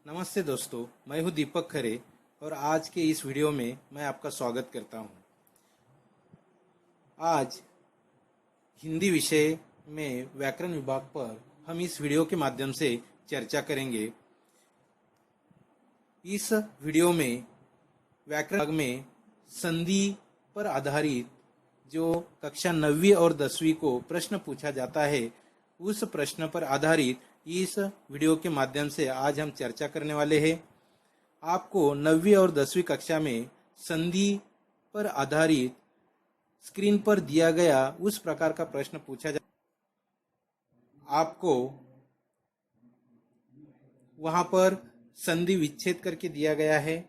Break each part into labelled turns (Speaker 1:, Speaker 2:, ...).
Speaker 1: नमस्ते दोस्तों, मैं हूं दीपक खरे और आज के इस वीडियो में मैं आपका स्वागत करता हूं। आज हिंदी विषय में व्याकरण विभाग पर हम इस वीडियो के माध्यम से चर्चा करेंगे। इस वीडियो में व्याकरण विभाग में संधि पर आधारित जो कक्षा 9वीं और 10वीं को प्रश्न पूछा जाता है, उस प्रश्न पर आधारित इस वीडियो के माध्यम से आज हम चर्चा करने वाले हैं। आपको 9वीं और 10वीं कक्षा में संधि पर आधारित स्क्रीन पर दिया गया उस प्रकार का प्रश्न पूछा जा, आपको वहां पर संधि विच्छेद करके दिया गया है,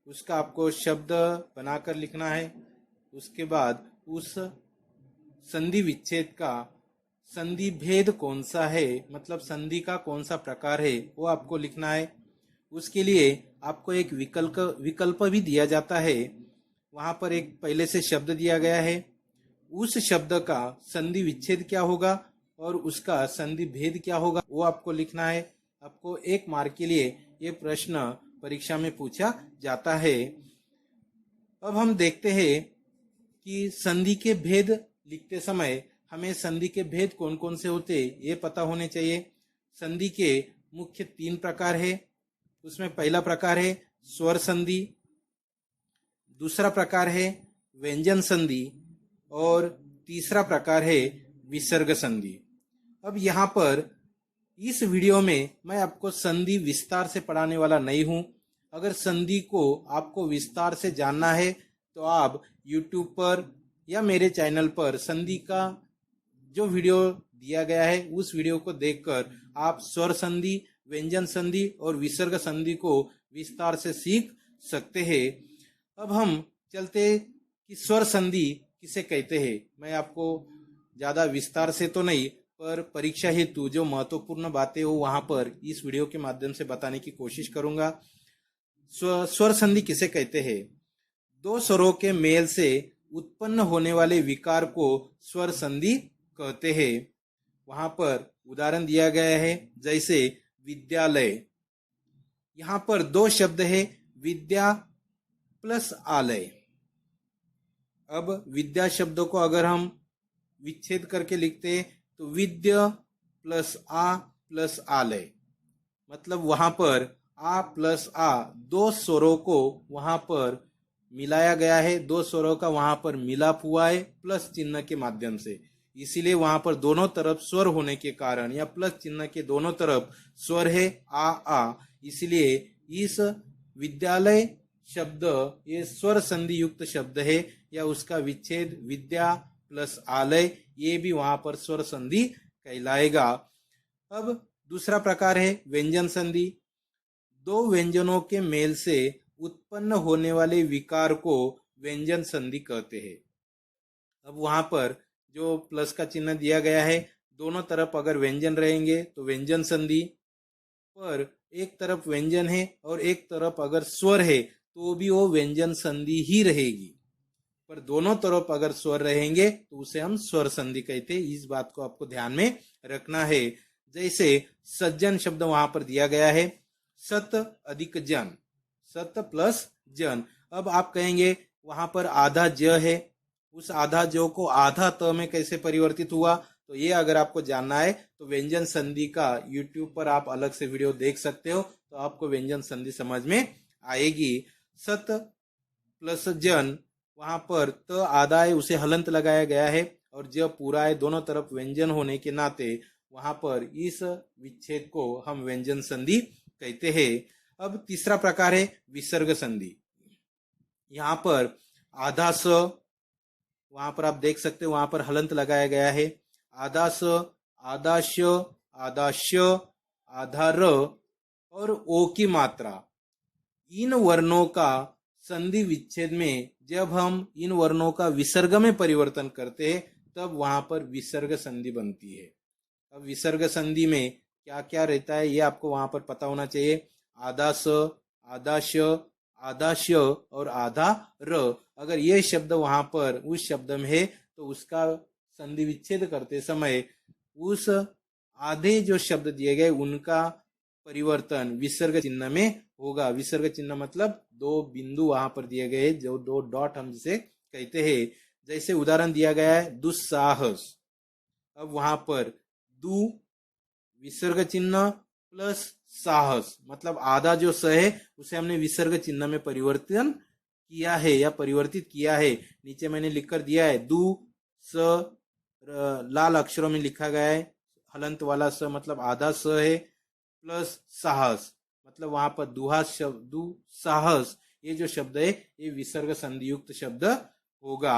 Speaker 1: उसका आपको शब्द बनाकर लिखना है। उसके बाद उस संधि विच्छेद का संधि भेद कौन सा है, मतलब संधि का कौन सा प्रकार है, वो आपको लिखना है। उसके लिए आपको एक विकल्प भी दिया जाता है। वहां पर एक पहले से शब्द दिया गया है, उस शब्द का संधि विच्छेद क्या होगा और उसका संधि भेद क्या होगा, वो आपको लिखना है। आपको 1 मार्क के लिए ये प्रश्न परीक्षा में पूछा जाता है। अब हम देखते हैं कि संधि के भेद लिखते समय हमें संधि के भेद कौन कौन से होते ये पता होने चाहिए। संधि के मुख्य 3 प्रकार है। उसमें पहला प्रकार है स्वर संधि, दूसरा प्रकार है व्यंजन संधि और तीसरा प्रकार है विसर्ग संधि। अब यहाँ पर इस वीडियो में मैं आपको संधि विस्तार से पढ़ाने वाला नहीं हूँ। अगर संधि को आपको विस्तार से जानना है तो आप YouTube पर या मेरे चैनल पर संधि का जो वीडियो दिया गया है उस वीडियो को देखकर आप स्वर संधि, व्यंजन संधि और विसर्ग संधि को विस्तार से सीख सकते हैं। अब हम चलते कि स्वर संधि किसे कहते हैं। मैं आपको ज्यादा विस्तार से तो नहीं, पर परीक्षा हेतु जो महत्वपूर्ण बातें हो वहां पर इस वीडियो के माध्यम से बताने की कोशिश करूंगा। स्वर संधि किसे कहते हैं? 2 स्वरों के मेल से उत्पन्न होने वाले विकार को स्वर संधि कहते हैं। वहां पर उदाहरण दिया गया है, जैसे विद्यालय। यहाँ पर 2 शब्द है, विद्या प्लस आलय। अब विद्या शब्द को अगर हम विच्छेद करके लिखते हैं तो विद्या प्लस आ प्लस आलय, मतलब वहां पर आ प्लस आ 2 स्वरों को वहां पर मिलाया गया है, 2 स्वरों का वहां पर मिलाप हुआ है प्लस चिन्ह के माध्यम से। इसीलिए वहां पर दोनों तरफ स्वर होने के कारण या प्लस चिन्ह के दोनों तरफ स्वर है आ, इसलिए इस विद्यालय शब्द ये स्वर संधि युक्त शब्द है, या उसका विच्छेद विद्या प्लस आलय ये भी वहां पर स्वर संधि कहलाएगा। अब दूसरा प्रकार है व्यंजन संधि। 2 व्यंजनों के मेल से उत्पन्न होने वाले विकार को व्यंजन संधि कहते हैं। अब वहां पर जो प्लस का चिन्ह दिया गया है, दोनों तरफ अगर व्यंजन रहेंगे तो व्यंजन संधि, पर एक तरफ व्यंजन है और एक तरफ अगर स्वर है तो भी वो व्यंजन संधि ही रहेगी। पर दोनों तरफ अगर स्वर रहेंगे तो उसे हम स्वर संधि कहते हैं। इस बात को आपको ध्यान में रखना है। जैसे सज्जन शब्द वहां पर दिया गया है, सत अधिक जन, सत प्लस जन। अब आप कहेंगे वहां पर आधा ज है, उस आधा ज को आधा त में कैसे परिवर्तित हुआ, तो ये अगर आपको जानना है तो व्यंजन संधि का YouTube पर आप अलग से वीडियो देख सकते हो, तो आपको व्यंजन संधि समझ में आएगी। सत प्लस जन, वहां पर त आधा है उसे हलंत लगाया गया है और ज पूरा है, दोनों तरफ व्यंजन होने के नाते वहां पर इस विच्छेद को हम व्यंजन संधि कहते हैं। अब तीसरा प्रकार है विसर्ग संधि। यहाँ पर आधा स, वहां पर आप देख सकते हो वहां पर हलंत लगाया गया है। आधा स, आधा श, आधा श, आधा र और ओ की मात्रा, इन वर्णों का संधि विच्छेद में जब हम इन वर्णों का विसर्ग में परिवर्तन करते हैं तब वहां पर विसर्ग संधि बनती है। अब विसर्ग संधि में क्या क्या रहता है ये आपको वहां पर पता होना चाहिए। आधा स, आधा श, आधा श और आधा र, अगर ये शब्द वहां पर उस शब्द में है तो उसका संधि विच्छेद करते समय उस आधे जो शब्द दिए गए उनका परिवर्तन विसर्ग चिन्ह में होगा। विसर्ग चिन्ह मतलब दो बिंदु वहां पर दिए गए, जो दो डॉट हम जिसे कहते हैं। जैसे उदाहरण दिया गया है दुस्साहस, अब वहां पर दु विसर्ग चिन्ह प्लस साहस, मतलब आधा जो स है उसे हमने विसर्ग चिन्ह में परिवर्तन किया है या परिवर्तित किया है। नीचे मैंने लिखकर दिया है दु स, लाल अक्षरों में लिखा गया है हलंत वाला स, मतलब आधा स है, प्लस साहस, मतलब वहां पर दु साहस, ये जो शब्द है ये विसर्ग संधि युक्त शब्द होगा।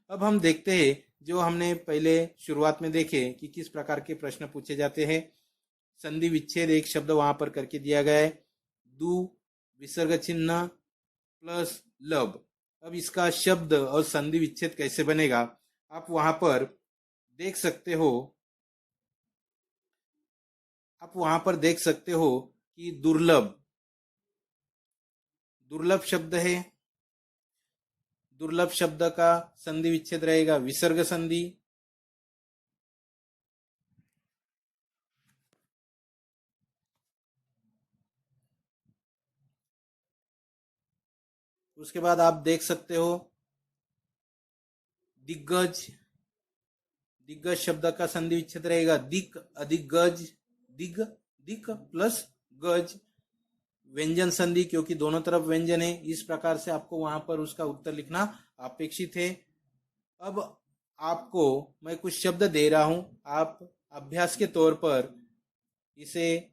Speaker 1: अब हम देखते हैं जो हमने पहले शुरुआत में देखे कि किस प्रकार के प्रश्न पूछे जाते हैं। संधि विच्छेद एक शब्द वहां पर करके दिया गया है, दु विसर्ग चिन्ह प्लस लब। अब इसका शब्द और संधि विच्छेद कैसे बनेगा आप वहां पर देख सकते हो। आप वहां पर देख सकते हो कि दुर्लभ, दुर्लभ शब्द है, दुर्लभ शब्द का संधि विच्छेद रहेगा विसर्ग संधि। उसके बाद आप देख सकते हो दिग्गज, दिग्गज शब्द का संधि विच्छेद रहेगा दिक अधिक गज, दिग दिक प्लस गज। व्यंजन संधि, क्योंकि दोनों तरफ व्यंजन है, इस प्रकार से आपको वहां पर उसका उत्तर लिखना अपेक्षित है। अब आपको मैं कुछ शब्द दे रहा हूं, आप अभ्यास के तौर पर इसे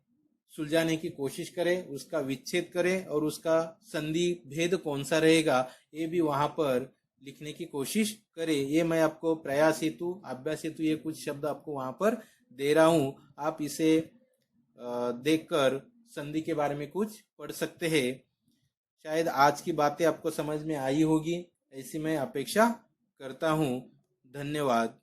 Speaker 1: सुलझाने की कोशिश करें, उसका विच्छेद करें और उसका संधि भेद कौन सा रहेगा ये भी वहां पर लिखने की कोशिश करें। ये मैं आपको प्रयास हेतु अभ्यास हेतु ये कुछ शब्द आपको वहां पर दे रहा हूं, आप इसे देखकर संधि के बारे में कुछ पढ़ सकते हैं। शायद आज की बातें आपको समझ में आई होगी, ऐसी मैं अपेक्षा करता हूं। धन्यवाद।